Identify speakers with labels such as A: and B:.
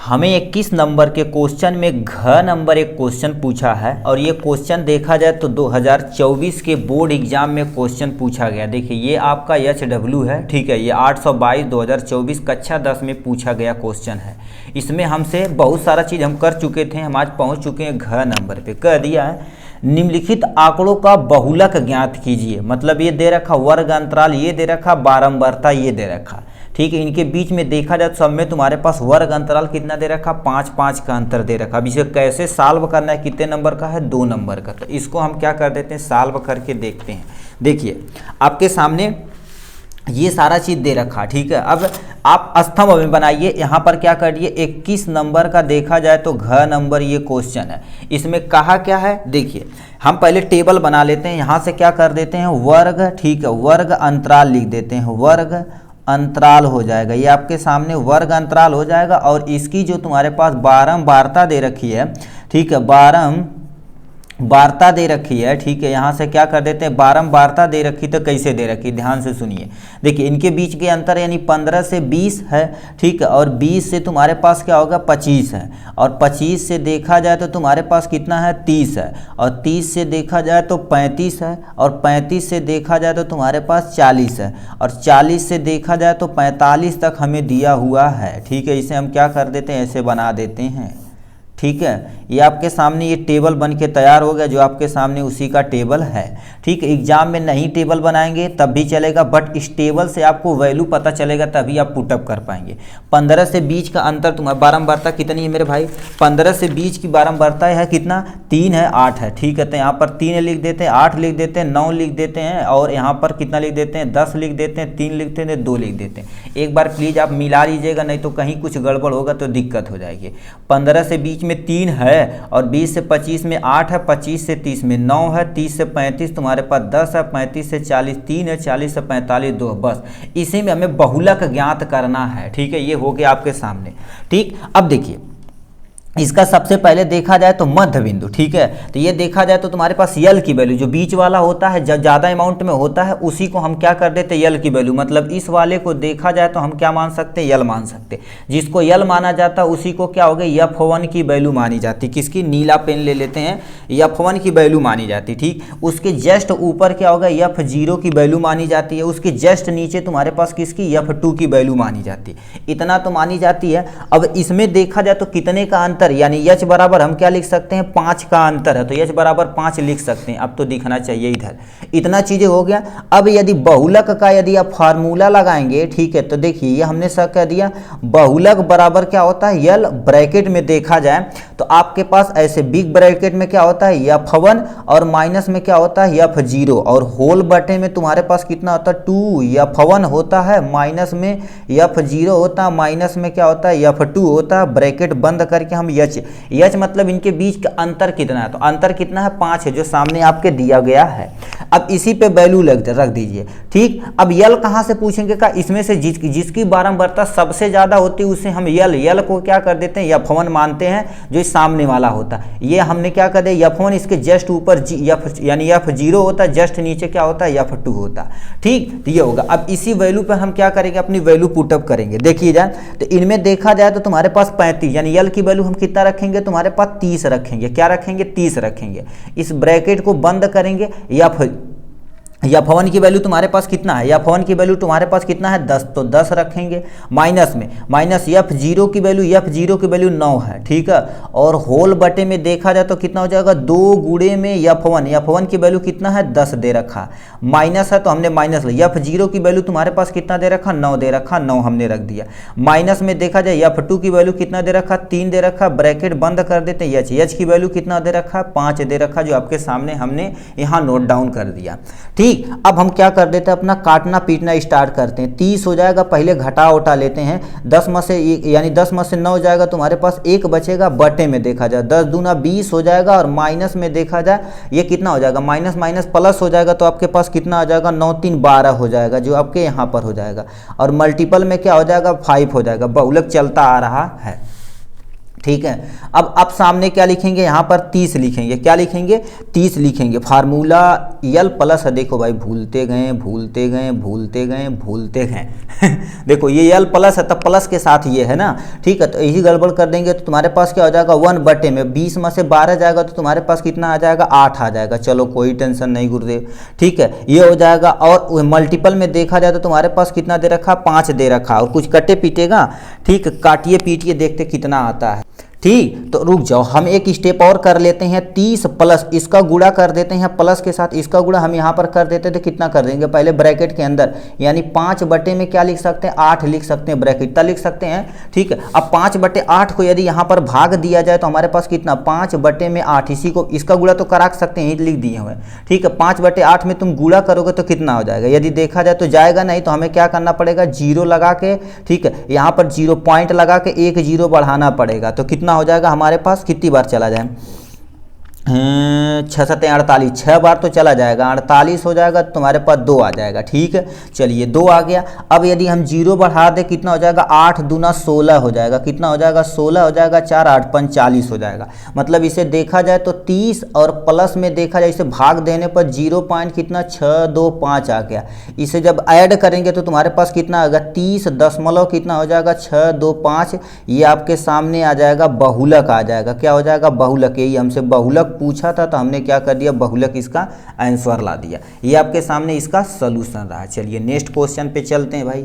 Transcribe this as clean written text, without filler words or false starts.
A: हमें 21 नंबर के क्वेश्चन में घ नंबर एक क्वेश्चन पूछा है और ये क्वेश्चन देखा जाए तो 2024 के बोर्ड एग्जाम में क्वेश्चन पूछा गया। देखिए ये आपका HW है, ठीक है, ये 822 2024 कक्षा 10 में पूछा गया क्वेश्चन है। इसमें हमसे बहुत सारा चीज़ हम कर चुके थे, हम आज पहुँच चुके हैं घ नंबर पे। कह दिया है निम्नलिखित आंकड़ों का बहुलक ज्ञात कीजिए, मतलब ये दे रखा वर्ग अंतराल, ये दे रखा बारंबारता, ये दे रखा, ठीक है। इनके बीच में देखा जाए तो सब में तुम्हारे पास वर्ग अंतराल कितना दे रखा, 5-5 का अंतर दे रखा। अब इसे कैसे सॉल्व करना है, कितने नंबर का है, 2 नंबर का। तो इसको हम क्या कर देते हैं, सॉल्व करके देखते हैं। देखिए आपके सामने ये सारा चीज़ दे रखा, ठीक है। अब आप स्तंभ में बनाइए, यहाँ पर क्या करिए, 21 नंबर का देखा जाए तो घ नंबर ये क्वेश्चन है। इसमें कहा क्या है, देखिए हम पहले टेबल बना लेते हैं। यहाँ से क्या कर देते हैं, वर्ग, ठीक है, वर्ग अंतराल लिख देते हैं, वर्ग अंतराल हो जाएगा। ये आपके सामने वर्ग अंतराल हो जाएगा और इसकी जो तुम्हारे पास बारंबारता दे रखी है, ठीक है, बारंबारता दे रखी है, ठीक है। यहाँ से क्या कर देते हैं, बारंबारता दे रखी तो कैसे दे रखी, ध्यान से सुनिए। देखिए इनके बीच के अंतर यानी 15 से 20 है, ठीक है, और 20 से तुम्हारे पास क्या होगा, 25 है, और 25 से देखा जाए तो तुम्हारे पास कितना है, 30 है, और 30 से देखा जाए तो 35 है, और 35 से देखा जाए तो तुम्हारे पास 40 है, और 40 से देखा जाए तो 45 तक हमें दिया हुआ है, ठीक है। इसे हम क्या कर देते हैं, ऐसे बना देते हैं, ठीक है। ये आपके सामने ये टेबल बन के तैयार हो गया, जो आपके सामने उसी का टेबल है, ठीक है। एग्जाम में नहीं टेबल बनाएंगे तब भी चलेगा, बट इस टेबल से आपको वैल्यू पता चलेगा तभी आप पुटअप कर पाएंगे। 15 से 20 का अंतर तुम्हारा, बारंबारता कितनी है मेरे भाई, 15 से 20 की बारंबारता है कितना, 3 है, 8 है, ठीक है। तो यहाँ पर 3 लिख देते हैं, 8 लिख देते हैं, 9 लिख देते हैं, और यहाँ पर कितना लिख देते हैं, 10 लिख देते हैं, 3 लिखते हैं, 2 लिख देते हैं। एक बार प्लीज़ आप मिला लीजिएगा, नहीं तो कहीं कुछ गड़बड़ होगा तो दिक्कत हो जाएगी। 15 से 20 में 3 है, और 20 से 25 में 8 है, 25 से 30 में 9 है, 30 से 35 तुम्हारे पास 10 है, 35 से 40 3 है, 40 से 45 2। बस इसी में हमें बहुलक ज्ञात करना है, ठीक है। ये हो गया आपके सामने, ठीक। अब देखिए इसका सबसे पहले देखा जाए तो मध्य बिंदु, ठीक है। तो ये देखा जाए तो तुम्हारे पास यल की वैल्यू, जो बीच वाला होता है, जब ज़्यादा अमाउंट में होता है उसी को हम क्या कर देते हैं, यल की वैल्यू, मतलब इस वाले को देखा जाए तो हम क्या मान सकते हैं, यल मान सकते हैं। जिसको यल माना जाता है उसी को क्या हो गया, F1 की वैल्यू मानी जाती। किसकी, नीला पेन ले लेते हैं, F1 की वैल्यू मानी जाती, ठीक। उसके जस्ट ऊपर क्या होगा, F0 की वैल्यू मानी जाती है। उसके जस्ट नीचे तुम्हारे पास किसकी, F2 की वैल्यू मानी जाती है। इतना तो मानी जाती है। अब इसमें देखा जाए तो कितने का अंतर, यानी h बराबर हम क्या लिख सकते हैं, 5 का अंतर है, तो h बराबर 5 लिख सकते हैं। अब तो दिखना चाहिए इधर, इतना चीजें हो गया। अब यदि बहुलक का यदि आप फार्मूला लगाएंगे, ठीक है, तो देखिए ये हमने सब कह दिया, बहुलक बराबर क्या होता है, यल ब्रैकेट में देखा जाए तो आपके पास ऐसे बिग ब्रैकेट में क्या होता है, F1, और माइनस में क्या होता है, F0, और होल बटे में तुम्हारे पास कितना होता है, 2 F1 होता है, माइनस में F0 होता है, माइनस में क्या होता है, F2 होता है। ब्रैकेट बंद करके हम यच मतलब इनके बीच का अंतर कितना है, तो अंतर कितना है, 5 है, जो सामने आपके दिया गया है। अब इसी पे वैल्यू रख दीजिए, ठीक। अब यल कहाँ से पूछेंगे का, इसमें से जिसकी बारंबारता सबसे ज्यादा होती है उसे हम यल को क्या कर देते हैं, F1 मानते हैं, जो इस सामने वाला होता है। ये हमने क्या कर दिया, F1 इसके जस्ट ऊपर यानी F0 होता है, जस्ट नीचे क्या होता है, F2 होता है, ठीक। तो ये होगा। अब इसी वैल्यू पर हम क्या करेंगे, अपनी वैल्यू पुटअप करेंगे। देखिए जाए तो इनमें देखा जाए तो तुम्हारे पास 35, यानी यल की वैल्यू हम कितना रखेंगे, तुम्हारे पास 30 रखेंगे। क्या रखेंगे, 30 रखेंगे। इस ब्रैकेट को बंद करेंगे, F1 की वैल्यू तुम्हारे पास कितना है, F1 की वैल्यू तुम्हारे पास कितना है, 10, तो 10 रखेंगे। माइनस में माइनस F0 की वैल्यू 9 है, ठीक है। और होल बटे में देखा जाए तो कितना हो जाएगा, 2 गुणे में F1 की वैल्यू कितना है, 10 दे रखा, माइनस है तो हमने माइनस लिया। F0 की वैल्यू तुम्हारे पास कितना दे रखा, 9 दे रखा, 9 हमने रख दिया। माइनस में देखा जाए F2 की वैल्यू कितना दे रखा, 3 दे रखा। ब्रैकेट बंद कर देते हैं, H की वैल्यू कितना दे रखा, 5 दे रखा, जो आपके सामने हमने यहाँ नोट डाउन कर दिया, ठीक। अब हम क्या कर देते हैं, अपना काटना पीटना स्टार्ट करते हैं। 30 हो जाएगा, पहले घटा उठा लेते हैं, 10 में से यानी 10 में से 9 हो जाएगा, तुम्हारे पास 1 बचेगा। बटे में देखा जाए 10 दूना 20 हो जाएगा, और माइनस में देखा जाए ये कितना हो जाएगा, माइनस माइनस प्लस हो जाएगा, तो आपके पास कितना आ जाएगा, 9 3 12 हो जाएगा, जो आपके यहाँ पर हो जाएगा। और मल्टीपल में क्या हो जाएगा, 5 हो जाएगा। बहुलक चलता आ रहा है, ठीक है। अब सामने क्या लिखेंगे, यहाँ पर 30 लिखेंगे। क्या लिखेंगे, 30 लिखेंगे। फार्मूला यल प्लस है, देखो भाई भूलते गए भूलते गए भूलते गए भूलते गए देखो ये यल प्लस है, तब प्लस के साथ ये है ना, ठीक है। तो यही गड़बड़ कर देंगे तो तुम्हारे पास क्या हो जाएगा, 1 बटे में 20 में से 12 जाएगा तो तुम्हारे पास कितना आ जाएगा, 8 आ जाएगा। चलो कोई टेंशन नहीं गुरुदेव, ठीक है, ये हो जाएगा। और मल्टीपल में देखा जाए तो तुम्हारे पास कितना दे रखा, 5 दे रखा, और कुछ कटे पीटेगा, ठीक, काटिए पीटिए देखते कितना आता है। ठीक, तो रुक जाओ, हम एक स्टेप और कर लेते हैं। 30 प्लस इसका गुणा कर देते हैं, प्लस के साथ इसका गुणा हम यहाँ पर कर देते हैं तो कितना कर देंगे, पहले ब्रैकेट के अंदर, यानी 5 बटे में क्या लिख सकते हैं, 8 लिख सकते हैं, ब्रैकेट इतना लिख सकते हैं, ठीक है। अब 5 बटे 8 को यदि यहाँ पर भाग दिया जाए तो हमारे पास कितना, 5 बटे में 8, इसी को इसका गुणा तो करा सकते हैं, लिख दिए हुए, ठीक है। 5 बटे 8 में तुम गुणा करोगे तो कितना हो जाएगा, यदि देखा जाए तो जाएगा नहीं, तो हमें क्या करना पड़ेगा, 0 लगा के, ठीक है, यहाँ पर 0 पॉइंट लगा के 1 0 बढ़ाना पड़ेगा। तो कितना हो जाएगा हमारे पास, कितनी बार चला जाए, 6 7 48, 6 बार तो चला जाएगा, 48 हो जाएगा, तो तुम्हारे पास 2 आ जाएगा। ठीक है, चलिए 2 आ गया। अब यदि हम 0 बढ़ा दें कितना हो जाएगा, 8 दूना 16 हो जाएगा। कितना हो जाएगा, 16 हो जाएगा, 4 8 45 हो जाएगा। मतलब इसे देखा जाए तो 30 और प्लस में देखा जाए, इसे भाग देने पर 0 पॉइंट कितना 625 आ गया। इसे जब ऐड करेंगे तो तुम्हारे पास कितना आएगा, 30 दशमलव कितना हो जाएगा, 625। ये आपके सामने आ जाएगा, बहुलक आ जाएगा। क्या हो जाएगा, बहुलक। यही हमसे बहुलक पूछा था तो हमने क्या कर दिया, बहुलक इसका आंसर ला दिया। ये आपके सामने इसका सॉल्यूशन रहा। चलिए नेक्स्ट क्वेश्चन पे चलते हैं भाई।